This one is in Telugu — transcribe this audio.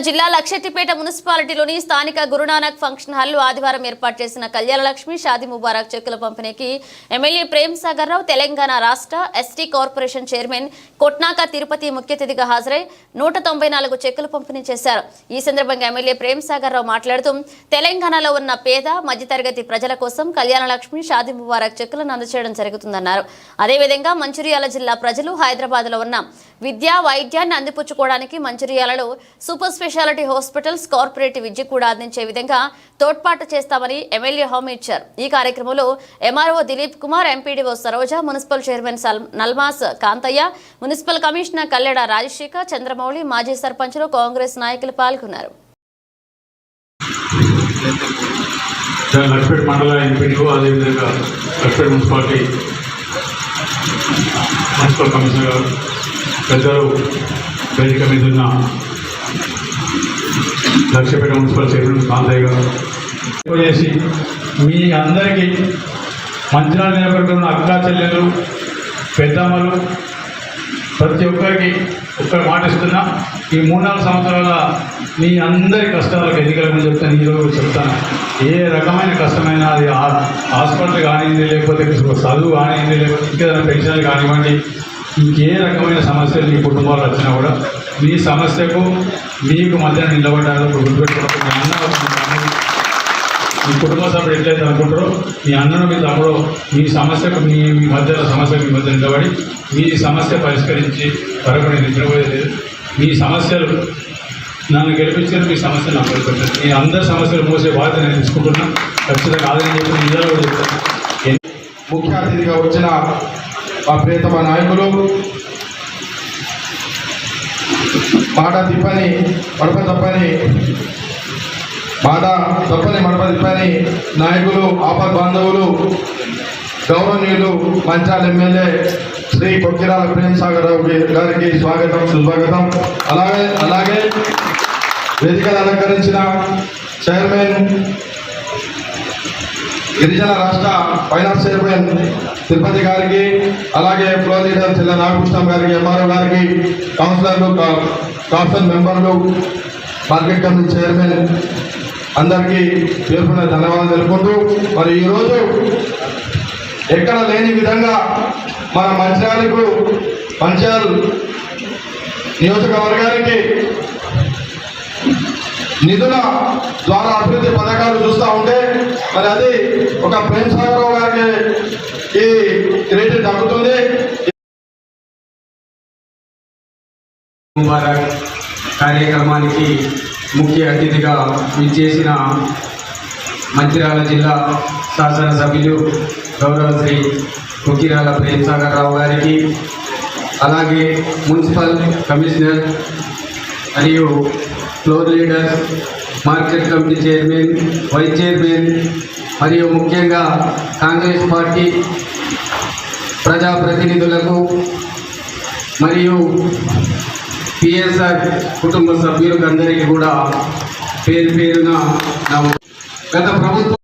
జిల్లా లక్షెట్టిపేట మున్సిపాలిటీలోని స్థానిక గురునానక్ ఫంక్షన్ హాల్లో ఆదివారం ఏర్పాటు చేసిన కళ్యాణలక్ష్మి షాదీ ముబారక్ చెక్కుల పంపిణీకి ఎమ్మెల్యే ప్రేమ్ సాగర్ రావు తెలంగాణ రాష్ట్ర ST corporation chairman Kotnaka Tirupati ముఖ్య అతిథిగా హాజరై 194 చెక్కులు పంపిణీ చేశారు। ఈ సందర్భంగా ఎమ్మెల్యే ప్రేమ్ సాగర్ రావు మాట్లాడుతూ తెలంగాణలో ఉన్న పేద మధ్యతరగతి ప్రజల కోసం కళ్యాణలక్ష్మి షాదీ ముబారక్ చెక్కులను అందజేయడం జరుగుతుందన్నారు। అదేవిధంగా మంచిర్యాల జిల్లా ప్రజలు హైదరాబాద్లో ఉన్న విద్యా వైద్యాన్ని అందిపుచ్చుకోవడానికి మంచిర్యాలలో సూపర్ స్పెషాలిటీ హాస్పిటల్స్ కార్పొరేటివ్ విద్య కూడా అందించే విధంగా తోడ్పాటు చేస్తామని ఎమ్మెల్యే హామీ ఇచ్చారు। ఈ కార్యక్రమంలో MRO Dilip Kumar, MPDO Saroja, municipal chairman Nalmas Kantaiah, municipal commissioner Kalleda Rajasekhar, Chandramouli, మాజీ సర్పంచులు, కాంగ్రెస్ నాయకులు పాల్గొన్నారు। లక్ష్మీపేట మండల ఎంపీడీఓ అదేవిధంగా లక్ష్మీపేట మున్సిపాలిటీ మున్సిపల్ కమిషనర్ గారు, పెద్దలు, వేదిక మీద ఉన్న లక్ష్మీపేట మున్సిపల్ చైర్మన్ కాంతయ్య గారు చేసి మీ అందరికీ మంచిర్యాల నియోజకవర్గంలో అక్కా చెల్లెలు, పెద్దమ్మలు ప్రతి ఒక్కరికి ఒక్క మాట ఇస్తున్నా, ఈ 3-4 సంవత్సరాల మీ అందరి కష్టాలకు ఎన్నికలని చెప్తాను, ఈరోజు చెప్తాను। ఏ రకమైన కష్టమైనా అది హాస్పిటల్ కానివ్వండి, లేకపోతే చదువు కానివ్వండి, లేకపోతే ఇంకేదైనా పెన్షన్లు కానివ్వండి, ఇంకే రకమైన సమస్యలు మీ కుటుంబాలు వచ్చినా కూడా మీ సమస్యకు మీకు మధ్య నిలబడ్డారు గుర్తుపెట్టుకోవడం। మీ అన్న మీ కుటుంబ సభ్యులు ఎట్లయితే అనుకుంటారో మీ అన్నను మీ తమ్ముడు మీ సమస్యకు మీ మధ్యలో సమస్యకు మీ మధ్య నిలబడి మీ సమస్య పరిష్కరించి వరకు నేను నిద్రపోయేది లేదు। మీ సమస్యలు నన్ను గెలిపించారు, మీ సమస్యలు నాకు పరిష్కరించారు। మీ అందరి సమస్యలు మోసే బాధ్యత నేను తీసుకుంటున్నా, ఖచ్చితంగా ఆదాయం చెప్పి నిజాలు కూడా చెప్తాను। ముఖ్య అతిథిగా వచ్చిన మా ప్రియతమ నాయకులు మాట తిప్పని మడప తప్పని నాయకులు, ఆపద్ బాంధవులు, గౌరవనీయులు మంచిర్యాల ఎమ్మెల్యే శ్రీ కొక్కిరాల ప్రేమ్ సాగర్ రావు గారికి స్వాగతం, సుస్వాగతం। అలాగే వేదికను అలంకరించిన చైర్మన్, గిరిజన రాష్ట్ర ఫైనాన్స్ చైర్మన్ తిరుపతి గారికి, అలాగే ఫ్లోర్ లీడర్ జిల్లా నాగకృష్ణ గారికి, ఎంఆర్ఓ గారికి, కౌన్సిలర్లు, కౌన్సిల్ మెంబర్లు, మార్కెట్ కమిటీ చైర్మన్ అందరికీ పేర్కొన్న ధన్యవాదాలు తెలుపుకుంటూ, మరి ఈరోజు ఎక్కడ లేని విధంగా మన మంచిర్యాల నియోజకవర్గానికి నిధుల ద్వారా అభివృద్ధి పథకాలు చూస్తూ ఉంటే మరి అది ఒక ప్రేమ్ సాగర్ రావు గారికి ఈ క్రెడిట్ దక్కుతుంది। ముబారక్ కార్యక్రమానికి ముఖ్య అతిథిగా విచ్చేసిన మంచిర్యాల జిల్లా శాసనసభ్యులు గౌరవ శ్రీ కొక్కిరాల ప్రేమ్ సాగర్ రావు గారికి, అలాగే మున్సిపల్ కమిషనర్ మరియు floor leader, market committee chairman, vice chairman మరియు ముఖ్యంగా కాంగ్రెస్ పార్టీ ప్రజాప్రతినిధులకు మరియు పిఎస్ఆర్ కుటుంబ సభ్యులకు అందరికీ కూడా పేరు పేరున గత ప్రభుత్వం